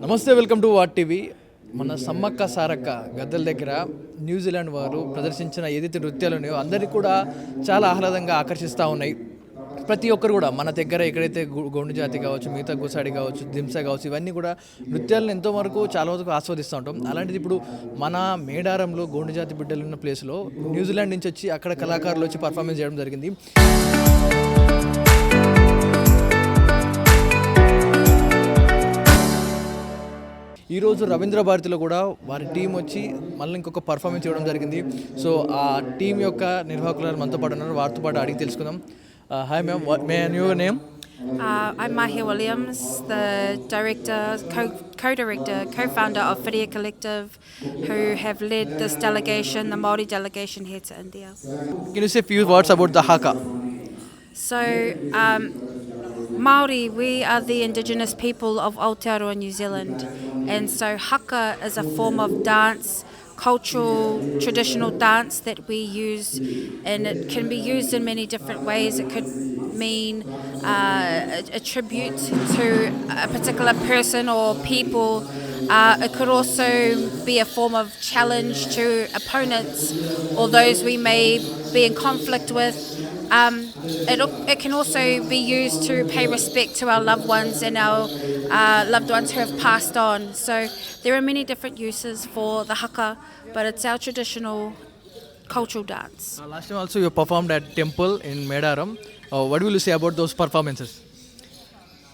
నమస్తే, welcome to what TV. మన సమ్మక్క సారక్క గద్దెల దగ్గర న్యూజిలాండ్ వారు ప్రదర్శించిన ఏదైతే నృత్యాలు ఉన్నాయో అందరినీ కూడా చాలా ఆహ్లాదంగా ఆకర్షిస్తూ ఉన్నాయి. ప్రతి ఒక్కరు కూడా మన దగ్గర ఎక్కడైతే గోండు జాతి కావచ్చు, మిగతా గుసాడి కావచ్చు, దింస కావచ్చు, ఇవన్నీ కూడా నృత్యాలను ఎంతో వరకు చాలా వరకు ఆస్వాదిస్తూ ఉంటాం. అలాంటిది ఇప్పుడు మన మేడారంలో గోండు జాతి బిడ్డలు ఉన్న ప్లేస్లో న్యూజిలాండ్ నుంచి వచ్చి అక్కడ కళాకారులు వచ్చి పర్ఫార్మెన్స్ చేయడం జరిగింది. ఈరోజు రవీంద్ర భారతిలో కూడా వారి టీం వచ్చి మళ్ళీ ఇంకొక పర్ఫార్మెన్స్ ఇవ్వడం జరిగింది. సో ఆ టీం యొక్క నిర్వాహకులు మనతో పాటు ఉన్నారు, వారితో పాటు అడిగి తెలుసుకుందాం. Hi ma'am, may I know your name? I'm Mahia Williams, the director, co-director, co-founder of Whiria Collective, who have led this delegation, the Māori delegation here to India. Can you say a few words about the haka? So, Māori, we are the indigenous people of Aotearoa, New Zealand, and so haka is a form of dance, cultural, traditional dance that we use, and it can be used in many different ways. It could mean a tribute to a particular person or people. It could also be a form of challenge to opponents or those we may be in conflict with. It can also be used to pay respect to our loved ones and our loved ones who have passed on. So there are many different uses for the haka, but it's our traditional cultural dance. Last time also you performed at temple in Medaram. What will you say about those performances?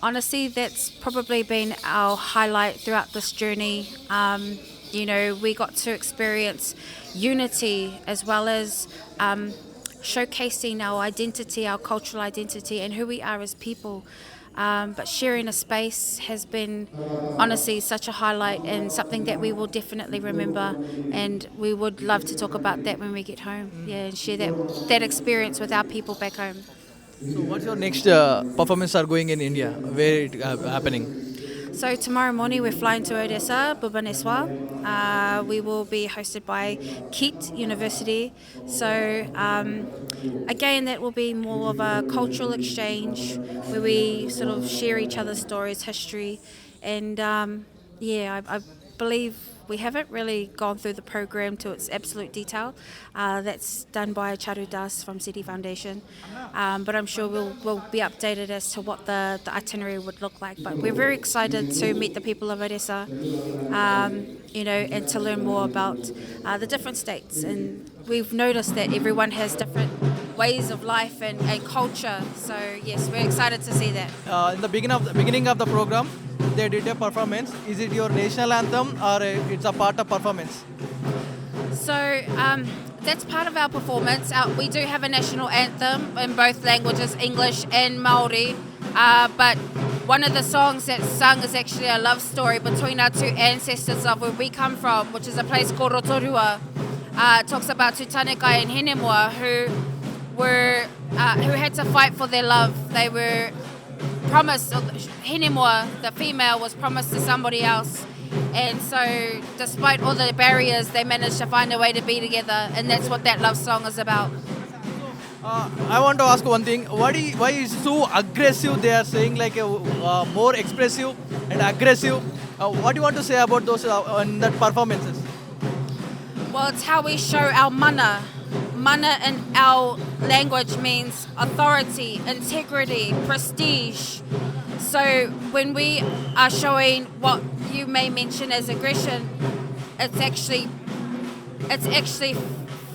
Honestly, that's probably been our highlight throughout this journey. We got to experience unity as well as showcasing our identity, our cultural identity, and who we are as people. But sharing a space has been honestly such a highlight and something that we will definitely remember, and we would love to talk about that when we get home. Yeah, and share that experience with our people back home. So what's your next performance are going in India? Where it happening? So tomorrow morning we're flying to Odessa, Bhubaneswar. We will be hosted by KIT University. So again, that will be more of a cultural exchange where we sort of share each other's stories, history, and I believe we haven't really gone through the program to its absolute detail. That's done by Charu Das from City Foundation. But I'm sure we'll be updated as to what the itinerary would look like. But we're very excited to meet the people of Odessa, and to learn more about the different states. And we've noticed that everyone has different ways of life and culture. So yes, we're excited to see that. In the beginning of the program, they did a performance. Is it your national anthem or it's a part of performance? So that's part of our performance. We do have a national anthem in both languages, English and Māori. But one of the songs that's sung is actually a love story between our two ancestors of where we come from, which is a place called Rotorua. It talks about Tutanekai and Hinemua who had to fight for their love. They were promised, Hinemua, the female, was promised to somebody else, and so despite all the barriers they managed to find a way to be together, and that's what that love song is about. I want to ask one thing. Why is so aggressive? They are saying like more expressive and aggressive. What do you want to say about those in that performances? Well, it's how we show our mana. Mana in our language means authority, integrity, prestige. So when we are showing what you may mention as aggression, it's actually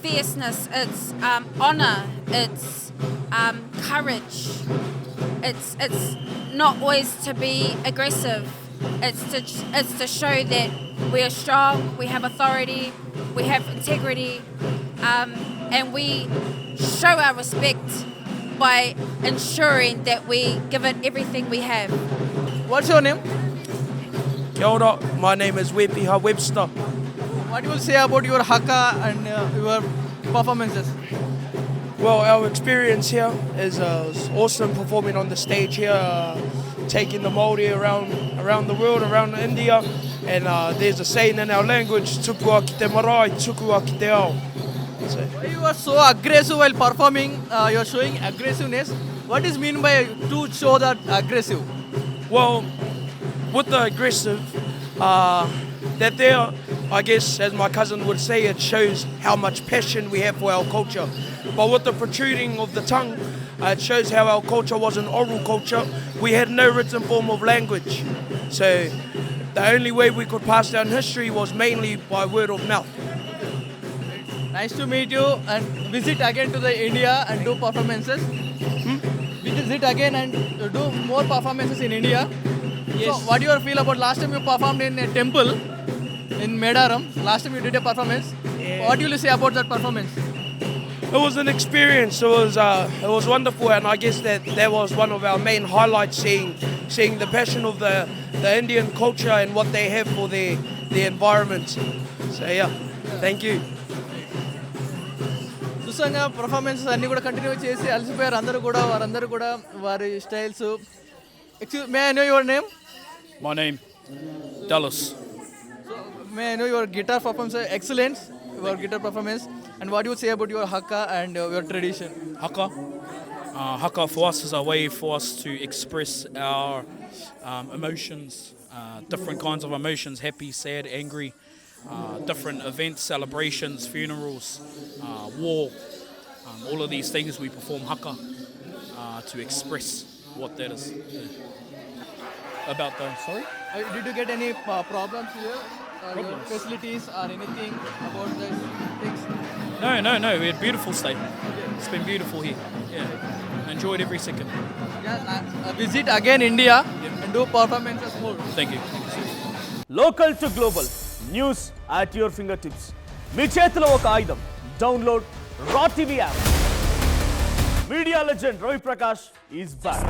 fierceness, it's honor, it's courage. It's not always to be aggressive. It's to show that we are strong, we have authority, we have integrity, and we show our respect by ensuring that we give it everything we have. What's your name? Kia ora, my name is Wepiha Webster. What you will say about your haka and your performances? Well, our experience here is awesome performing on the stage here, taking the Māori around the world, around India. And there's a saying in our language, tukua ki te marae, tukua ki te ao. You are so aggressive while performing. You are showing aggressiveness. What is mean by to show that aggressive? Well, with the aggressive, that there, I guess, as my cousin would say, it shows how much passion we have for our culture. But with the protruding of the tongue, it shows how our culture was an oral culture. We had no written form of language. So the only way we could pass down history was mainly by word of mouth. Nice to meet you and visit again to the India and do performances. Visit again and do more performances in India. Yes. So what do you feel about last time you performed in a temple in Medaram? Last time you did a performance. Yeah. What do you say about that performance? It was an experience. It was wonderful, and I guess that was one of our main highlights, seeing the passion of the Indian culture and what they have for their environment. So yeah, thank you. చూసాగా performances అన్నీ కూడా continue చేసి అలసిపోయారు అందరూ కూడా వారందరూ కూడా వారి styles. May I know your name? My name, Dallas. May I know your guitar performance excellent your guitar performance and what you say about your hakka and your tradition? Haka. Haka for us is a way for us to express our emotions, different kinds of emotions, happy, sad, angry, different events, celebrations, funerals, war. All of these things we perform haka to express what that is. About the, sorry? Did you get any problems here? Your facilities or anything about the things? No, we had beautiful stay. It's been beautiful here. Yeah, enjoyed every second. Yeah, visit again India and do performances more. Thank you. Local to global news at your finger tips. మీ చేతిలో ఒక ఆయుధం. Download R TV app. Media legend Ravi Prakash is back.